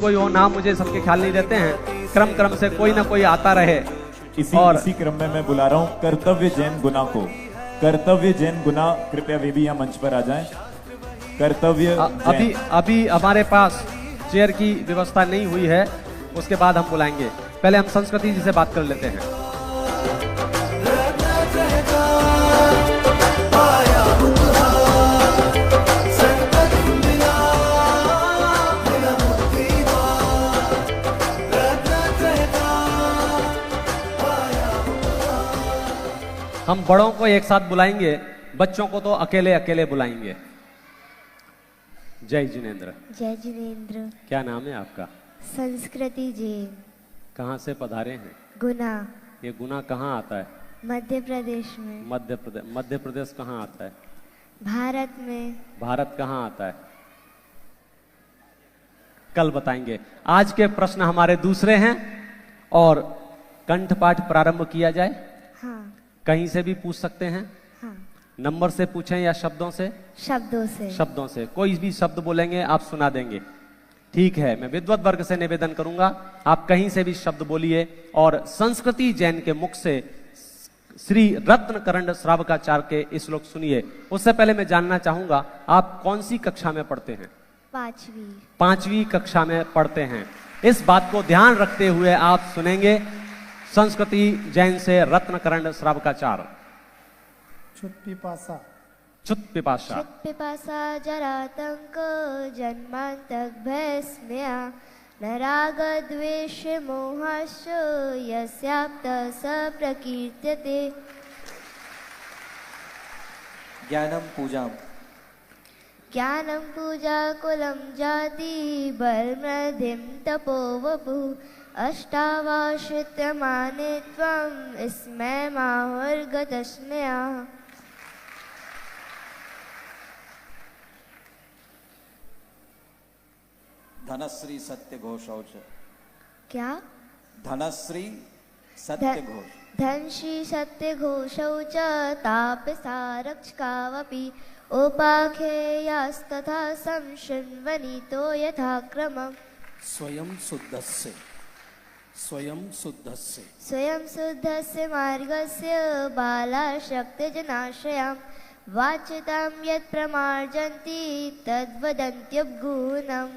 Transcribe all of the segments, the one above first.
कोई हो नाम मुझे सबके ख्याल नहीं रहते हैं, क्रम क्रम से कोई ना कोई आता रहे। इसी क्रम में मैं बुला रहा हूँ कर्तव्य जैन गुना को। कर्तव्य जैन गुना, कृपया वे भी यहाँ मंच पर आ जाएं। कर्तव्य अभी हमारे पास चेयर की व्यवस्था नहीं हुई है, उसके बाद हम बुलाएंगे। पहले हम संस्कृति जी से बात कर लेते हैं। हम बड़ों को एक साथ बुलाएंगे, बच्चों को तो अकेले अकेले बुलाएंगे। जय जिनेंद्र। जय जिनेंद्र। क्या नाम है आपका? संस्कृति जैन। कहाँ से पधारे हैं? गुना। ये गुना कहाँ आता है? मध्य प्रदेश में। मध्य प्रदेश कहाँ आता है? भारत में। भारत कहाँ आता है? कल बताएंगे। आज के प्रश्न हमारे दूसरे हैं और कंठपाठ प्रारंभ किया जाए। हाँ। कहीं से भी पूछ सकते हैं। हाँ। नंबर से पूछें या शब्दों से? शब्दों से। शब्दों से। कोई भी शब्द बोलेंगे आप सुना देंगे, ठीक है? मैं विद्वत वर्ग से निवेदन करूंगा, आप कहीं से भी शब्द बोलिए और संस्कृति जैन के मुख से श्री रत्नकरंड श्रावकाचार्य के श्लोक सुनिए। उससे पहले मैं जानना चाहूंगा आप कौन सी कक्षा में पढ़ते हैं? पांचवी कक्षा में पढ़ते हैं। इस बात को ध्यान रखते हुए आप सुनेंगे संस्कृति जैन से रत्नकरंड श्रावकाचार्य। छुत पिपासा। छुत पिपासा। छुत पिपासा जरातंक जन्मांतक भयस्मया नराग द्वेष मोहाश्च यस्याप्त स प्रकीर्त्यते। ज्ञानम पूजाम। ज्ञानम पूजा कुलम जाति बलमृधिम तपो वपु अष्टावाश्रित्यमाने त्वं स्मै माहुर्गतस्मया। धनश्री सत्य घोषौच। क्या? धनश्री सत्य घोष। धनश्री सत्य घोषौच तापसा रक्षकावपि उपाखेयास्तथा संशृण्वनितो यथाक्रमम्। स्वयं शुद्धस्य। स्वयं शुद्धस्य। स्वयं शुद्धस्य मार्गस्य बालाशक्तिजनाश्रयां वाच्यतां यत् प्रमार्जन्ति तद्वदन्त्यगुणम्।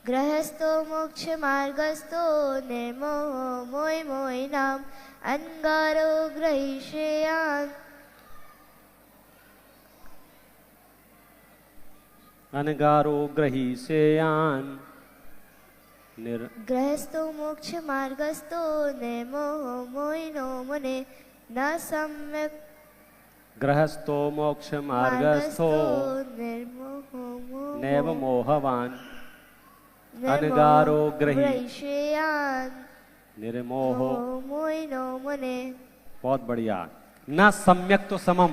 गृहस्थो मोक्ष मार्गस्थो निर्मोहो मोहिनाम् अंगारो ग्रहीष्यान्। अनगारो ग्रहीष्यान्। गृहस्थो मोक्ष मार्गस्थो निर्मोहो मोहिनो मुने न सम्यक्। गृहस्थो मोक्ष मार्गस्थो नैव मोहवान् अनगारो ग्रहीष्यान् निर्मोहो मोहिनो मुने। बहुत बढ़िया। न सम्यक तो समम।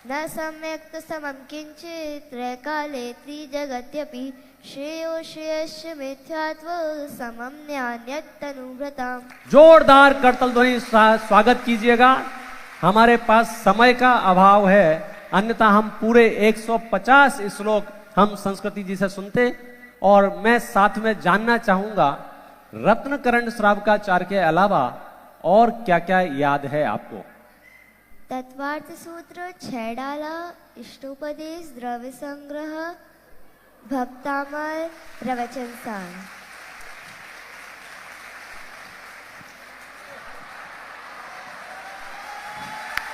न सम्यक तो समम किंचित त्रैकाले त्रिजगत्यपि श्रेयो श्रेयश्च मिथ्यात्व समम न्यान्यत् तनुभृताम्। जोरदार करतल ध्वनि स्वागत कीजिएगा। हमारे पास समय का अभाव है, अन्यथा हम पूरे 150 श्लोक हम संस्कृति जी से सुनते। और मैं साथ में जानना चाहूंगा रत्नकरंड श्रावकाचार्य के अलावा और क्या क्या याद है आपको? तत्वार्थ सूत्र, छैडाला, इष्टोपदेश, द्रव्य संग्रह, भक्तामर, प्रवचन सार।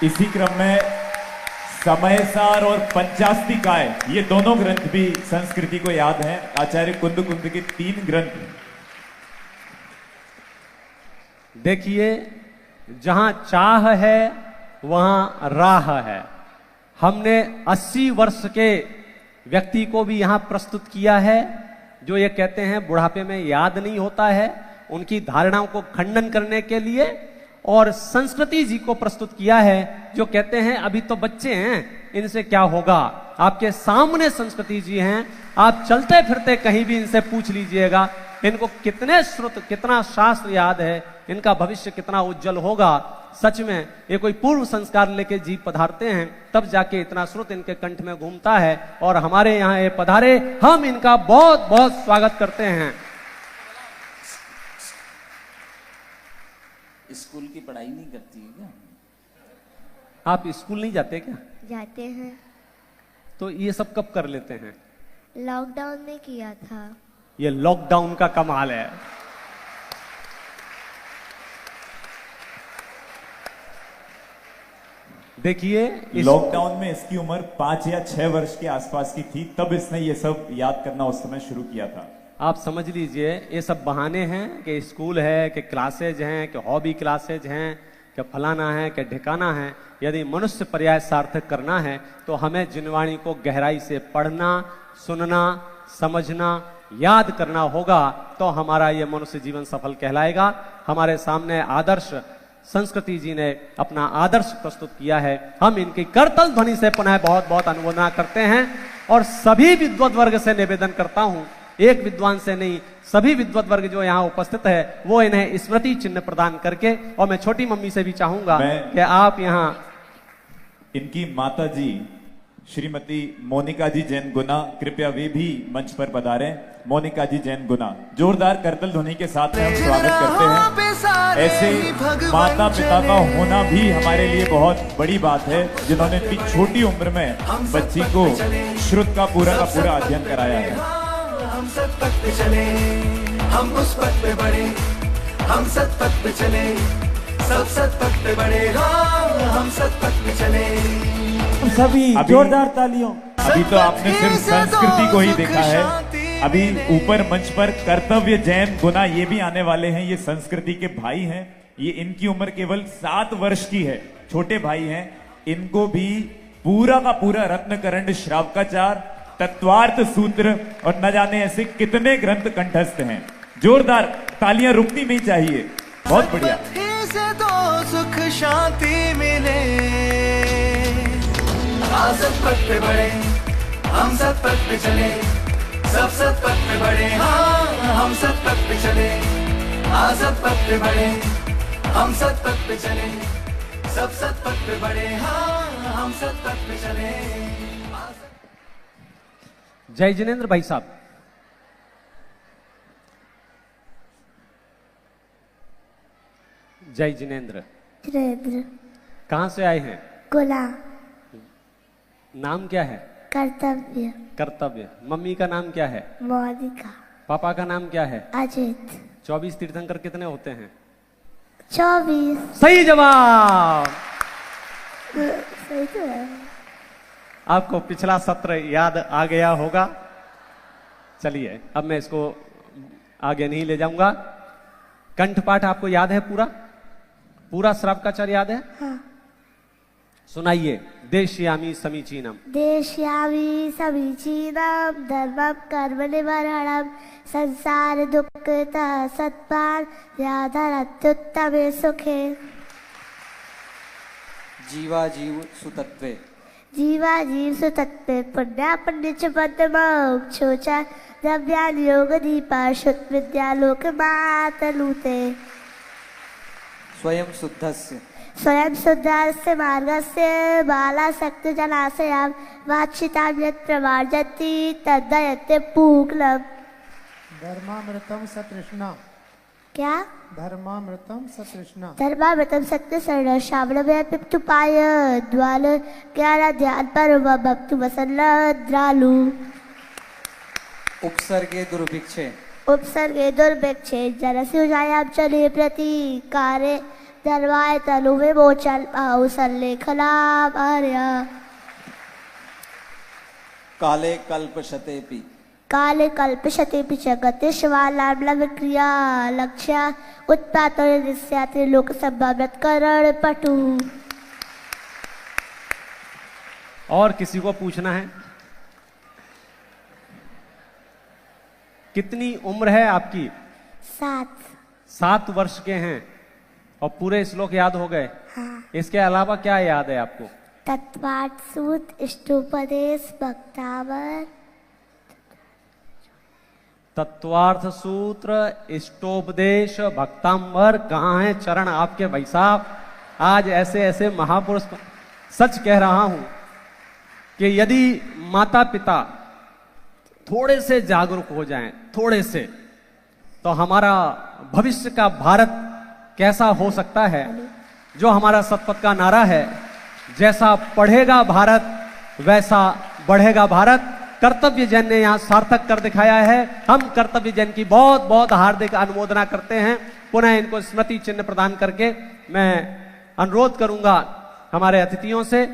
इसी क्रम में समयसार और पंचास्तिकाय, ये दोनों ग्रंथ भी संस्कृति को याद हैं। आचार्य कुंद के 3 ग्रंथ। देखिए, जहां चाह है वहां राह है। हमने 80 वर्ष के व्यक्ति को भी यहां प्रस्तुत किया है जो ये कहते हैं बुढ़ापे में याद नहीं होता है, उनकी धारणाओं को खंडन करने के लिए। और संस्कृति जी को प्रस्तुत किया है जो कहते हैं अभी तो बच्चे हैं, इनसे क्या होगा। आपके सामने संस्कृति जी हैं, आप चलते फिरते कहीं भी इनसे पूछ लीजिएगा इनको कितने श्रुत, कितना शास्त्र याद है, इनका भविष्य कितना उज्जवल होगा। सच में ये कोई पूर्व संस्कार लेके जीव पधारते हैं, तब जाके इतना श्रुत इनके कंठ में घूमता है और हमारे यहाँ ये पधारे, हम इनका बहुत बहुत स्वागत करते हैं। स्कूल की पढ़ाई नहीं करती है क्या? आप स्कूल नहीं जाते क्या? जाते हैं। तो ये सब कब कर लेते हैं? लॉकडाउन में किया था। ये लॉकडाउन का कमाल है। देखिए लॉकडाउन में इसकी उम्र 5 या 6 वर्ष के आसपास की थी, तब इसने ये सब याद करना उस समय शुरू किया था। आप समझ लीजिए ये सब बहाने हैं कि स्कूल है, कि क्लासेज हैं, कि हॉबी क्लासेज हैं, कि फलाना है, कि ठिकाना है। यदि मनुष्य पर्याय सार्थक करना है तो हमें जिनवाणी को गहराई से पढ़ना, सुनना, समझना, याद करना होगा, तो हमारा ये मनुष्य जीवन सफल कहलाएगा। हमारे सामने आदर्श संस्कृति जी ने अपना आदर्श प्रस्तुत किया है। हम इनकी करतल ध्वनि से पुनः बहुत बहुत अनुमोदना करते हैं और सभी विद्वत वर्ग से निवेदन करता हूं, एक विद्वान से नहीं, सभी विद्वत वर्ग जो यहाँ उपस्थित है वो इन्हें स्मृति चिन्ह प्रदान करके, और मैं छोटी मम्मी से भी चाहूंगा कि आप यहाँ इनकी माता जी श्रीमती मोनिका जी जैन गुना, कृपया वे भी मंच पर पधारे। मोनिका जी जैन गुना, जोरदार करतल ध्वनि के साथ हम स्वागत करते हैं। ऐसे माता पिता का होना भी हमारे लिए बहुत बड़ी बात है, जिन्होंने इतनी छोटी उम्र में बच्ची को श्रुत का पूरा अध्ययन कराया है। हम सतपथ पे चले, हम उस पथ पे बढ़े, हम सतपथ पे चले, सब सतपथ पे बढ़े, हम सतपथ पे चले। सभी जोरदार तालियों। अभी तो आपने सिर्फ संस्कृति को ही देखा है, अभी ऊपर मंच पर कर्तव्य जैन गुना ये भी आने वाले हैं। ये संस्कृति के भाई हैं, ये इनकी उम्र केवल 7 वर्ष की है, छोटे भाई हैं। इनको भी पूरा का पूरा रत्नकरंड श्रावकाचार, तत्वार्थ सूत्र और न जाने ऐसे कितने ग्रंथ कंठस्थ हैं। जोरदार तालियां रुकनी नहीं चाहिए, बहुत बढ़िया। से तो सुख शांति मिले, सतपथ पे बढ़े, हम सतपथ पे चले, सब सतपथ पे बढ़े, हम सतपथ पे चले, सतपथ पे बढ़े, हम सतपथ पे चले, सब सतपथ पे बढ़े, हम सतपथ पे चले। जय जिनेंद्र भाई साहब। जय जिनेंद्र। जिनेंद्र। कहां से आए हैं? गुला। नाम क्या है? कर्तव्य। कर्तव्य। मम्मी का नाम क्या है? मोनिका। पापा का नाम क्या है? अजित। 24 तीर्थंकर कितने होते हैं? 24। सही जवाब। सही तो है। आपको पिछला सत्र याद आ गया होगा। चलिए अब मैं इसको आगे नहीं ले जाऊंगा। कंठपाठ आपको याद है? पूरा श्रावकाचार याद है? हाँ। सुनाइए। देश्यामि समीचीनम। देश्यामि समीचीनम धर्मम कर्म निवारणम संसार दुःखता सत्पाल यादरत्युत्तमे सुखे। जीवा जीव सुतत्वे। जीवा जीव सुतत्वे पुण्या पुण्य च पद्मोक्षोचा द्रव्यान योग दीपा शुद्ध विद्या लोक मातलूते। स्वयं शुद्धस्य। स्वयं शुद्धस्य मार्गस्य बालासक्त जलाशयाम वाचिताम यत् प्रमार्जति तद्दयते पूक्लम। धर्मामृतम सतृष्णा। क्या? धर्मामृतम सतृष्णा। धर्मामृतम सत्य शरण श्रावणमय पिप्तुपाय द्वाल ज्ञान ध्यान पर भक्तु वसल्ल द्रालु। उपसर्गे दुर्भिक्षे। उपसर्गे दुर्भिक्षे जरस्युजायां चले प्रतीकारे धर्माय तनुवे मोचन आउसल्लेखलाम आर्या। काले कल्पशतेपि। काले कल्पशतेपि च गतिश्वालाम्लव क्रिया लक्ष्य उत्पातो निस्याते लोक संभाव्यत करण पटु। और किसी को पूछना है? कितनी उम्र है आपकी? 7। 7 वर्ष के हैं और पूरे श्लोक याद हो गए? हाँ। इसके अलावा क्या याद है आपको? तत्वार्थ सूत्र इष्टोपदेश भक्तावर। तत्वार्थ सूत्र, इष्टोपदेश, भक्तांबर, कहाँ है चरण आपके भाई साहब? आज ऐसे ऐसे महापुरुष, सच कह रहा हूं कि यदि माता पिता थोड़े से जागरूक हो जाएं, थोड़े से, तो हमारा भविष्य का भारत कैसा हो सकता है। जो हमारा सतपथ का नारा है, जैसा पढ़ेगा भारत वैसा बढ़ेगा भारत, कर्तव्य जैन ने यहां सार्थक कर दिखाया है। हम कर्तव्य जैन की बहुत बहुत हार्दिक अनुमोदना करते हैं। पुनः इनको स्मृति चिन्ह प्रदान करके मैं अनुरोध करूंगा हमारे अतिथियों से।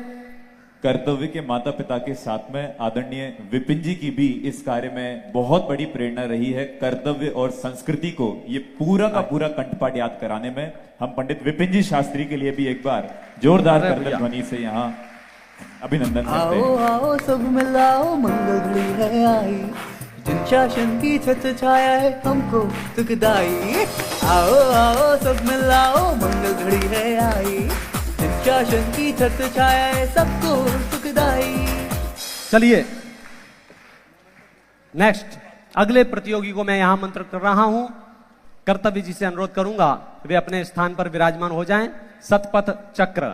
कर्तव्य के माता पिता के साथ में आदरणीय विपिन जी की भी इस कार्य में बहुत बड़ी प्रेरणा रही है। कर्तव्य और संस्कृति को ये पूरा का पूरा कंठपाठ याद कराने में हम पंडित विपिन जी शास्त्री के लिए भी एक बार जोरदार करतल ध्वनि से यहाँ अभिनंदन करते हैं। आओ आओ सब मिलाओ, मंगल घड़ी है आई, जिन शासन की छत छाया है हमको सुखदाई। आओ आओ सब मिलाओ, मंगल घड़ी है आई, जिन शासन की छत छाया है सबको सुखदाई। चलिए नेक्स्ट अगले प्रतियोगी को मैं यहां मंत्र कर रहा हूं। कर्तव्य जी से अनुरोध करूंगा वे अपने स्थान पर विराजमान हो जाएं। सतपथ चक्र